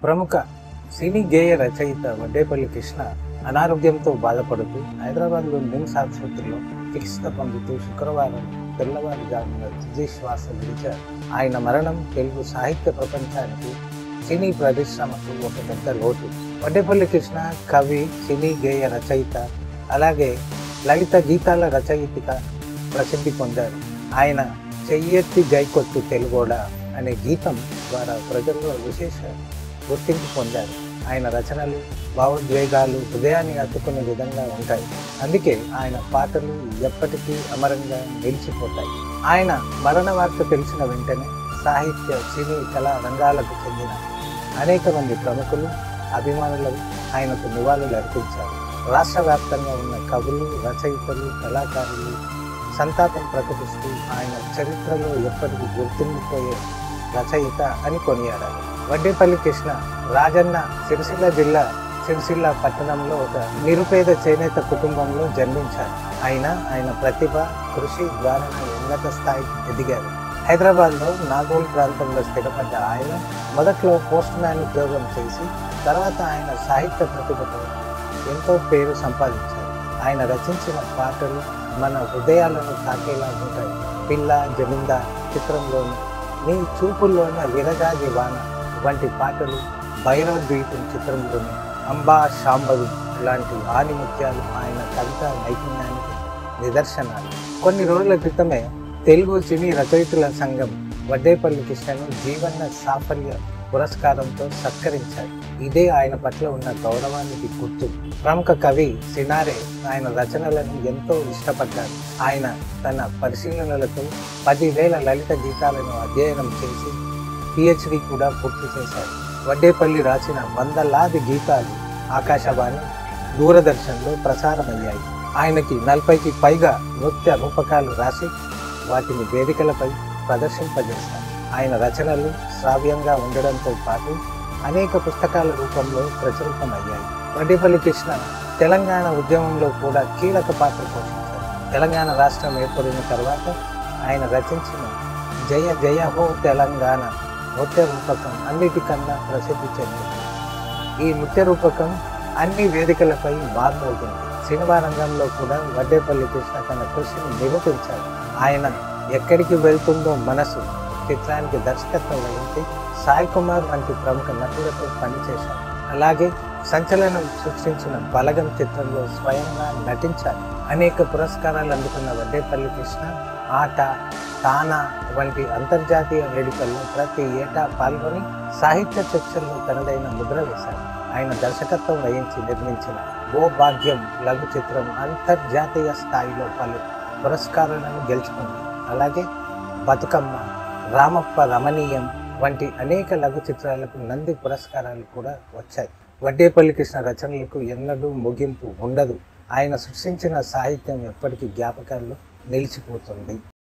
ప్రముఖ సినీ గేయ రచయిత వడ్డేపల్లి కృష్ణ అనారోగ్యంతో బాధపడుతూ హైదరాబాద్లోని నిమ్స్ ఆసుపత్రిలో చికిత్స పొందుతూ శుక్రవారం తెల్లవారుజామున తుది శ్వాస విడిచారు. ఆయన మరణం తెలుగు సాహిత్య ప్రపంచానికి, సినీ పరిశ్రమకు ఒక పెద్ద లోటు. వడ్డేపల్లి కృష్ణ కవి, సినీ గేయ రచయిత, అలాగే లలిత గీతాల రచయితగా ప్రసిద్ధి పొందారు. ఆయన చెయ్యెత్తి గైకొట్టు తెలుగోడా అనే గీతం ద్వారా ప్రజల్లో విశేష గుర్తింపు పొందారు. ఆయన రచనలు భావోద్వేగాలు హృదయాన్ని అతుకునే విధంగా ఉంటాయి. అందుకే ఆయన పాటలు ఎప్పటికీ అమరంగా నిలిచిపోతాయి. ఆయన మరణ వార్త తెలిసిన వెంటనే సాహిత్య, సినీ, కళా రంగాలకు చెందిన అనేక మంది ప్రముఖులు, అభిమానులు ఆయనకు నివాళులు అర్పించారు. రాష్ట్ర వ్యాప్తంగా ఉన్న కవులు, రచయితలు, కళాకారులు సంతాపం ప్రకటిస్తూ ఆయన చరిత్రలో ఎప్పటికీ గుర్తుండిపోయే రచయిత అని కొనియాడారు. వడ్డేపల్లి కృష్ణ రాజన్న సిరిసిల్ల జిల్లా సిరిసిల్ల పట్టణంలో ఒక నిరుపేద చేనేత కుటుంబంలో జన్మించారు. ఆయన ప్రతిభ, కృషి ద్వారా ఉన్నత స్థాయికి ఎదిగారు. హైదరాబాద్లో నాగోల్ ప్రాంతంలో స్థిరపడ్డ ఆయన మొదట్లో పోస్ట్ మ్యాన్ ఉద్యోగం చేసి తర్వాత ఆయన సాహిత్య ప్రతిభతో ఎంతో పేరు సంపాదించారు. ఆయన రచించిన పాటలు మన హృదయాలను తాకేలా ఉంటాయి. పిల్ల జమీందార్ చిత్రంలోని నీ చూపుల్లోన విరగాజి వాన వంటి పాటలు, భైరవద్వీపం చిత్రంలోని అంబా శాంభవి లాంటి ఆణిముత్యాలు ఆయన కవితా నైపుణ్యానికి నిదర్శనాలు. కొన్ని రోజుల క్రితమే తెలుగు సినీ రచయితల సంఘం వడ్డేపల్లి కృష్ణను జీవన సాఫల్య పురస్కారంతో సత్కరించారు. ఇదే ఆయన పట్ల ఉన్న గౌరవానికి గుర్తు. ప్రముఖ కవి సినారే ఆయన రచనలను ఎంతో ఇష్టపడ్డారు. ఆయన తన పరిశీలనలతో 10,000 లలిత గీతాలను అధ్యయనం చేసి PhD కూడా పూర్తి చేశారు. వడ్డేపల్లి రాసిన వందలాది గీతాలు ఆకాశవాణి, దూరదర్శన్లో ప్రసారమయ్యాయి. ఆయనకి 40కి పైగా నృత్య రూపకాలు రాసి వాటిని వేదికలపై ప్రదర్శింపజేశారు. ఆయన రచనలు శ్రావ్యంగా ఉండడంతో పాటు అనేక పుస్తకాల రూపంలో ప్రచురితమయ్యాయి. వడ్డేపల్లి కృష్ణ తెలంగాణ ఉద్యమంలో కూడా కీలక పాత్ర పోషించారు. తెలంగాణ రాష్ట్రం ఏర్పడిన తర్వాత ఆయన రచించిన జయ జయ హో తెలంగాణ నృత్య రూపకం అన్నిటికన్నా ప్రసిద్ధి చెందింది. ఈ నృత్య రూపకం అన్ని వేదికలపై మార్మోగింది. సినిమా రంగంలో కూడా వడ్డేపల్లి కృష్ణ తన కృషిని నిరూపించారు. ఆయన ఎక్కడికి వెళ్తుందో మనసు చిత్రానికి దర్శకత్వం వహించి సాయి కుమార్ వంటి ప్రముఖ నటులతో పనిచేశారు. అలాగే సంచలనం సృష్టించిన బలగం చిత్రంలో స్వయంగా నటించారు. అనేక పురస్కారాలు అందుకున్న వడ్డేపల్లి కృష్ణ ఆట, తానా వంటి అంతర్జాతీయ వేదికల్లో ప్రతి ఏటా పాల్గొని సాహిత్య చర్చల్లో తనదైన ముద్ర వేశారు. ఆయన దర్శకత్వం వహించి నిర్మించిన ఓ భాగ్యం లఘు చిత్రం అంతర్జాతీయ స్థాయిలో పలు పురస్కారాలను గెలుచుకుంది. అలాగే బతుకమ్మ, రామప్ప రమణీయం వంటి అనేక లఘు చిత్రాలకు నంది పురస్కారాలు కూడా వచ్చాయి. వడ్డేపల్లి కృష్ణ రచనలకు ఎన్నడూ ముగింపు ఉండదు. ఆయన సృష్టించిన సాహిత్యం ఎప్పటికీ జ్ఞాపకాల్లో నిలిచిపోతుంది.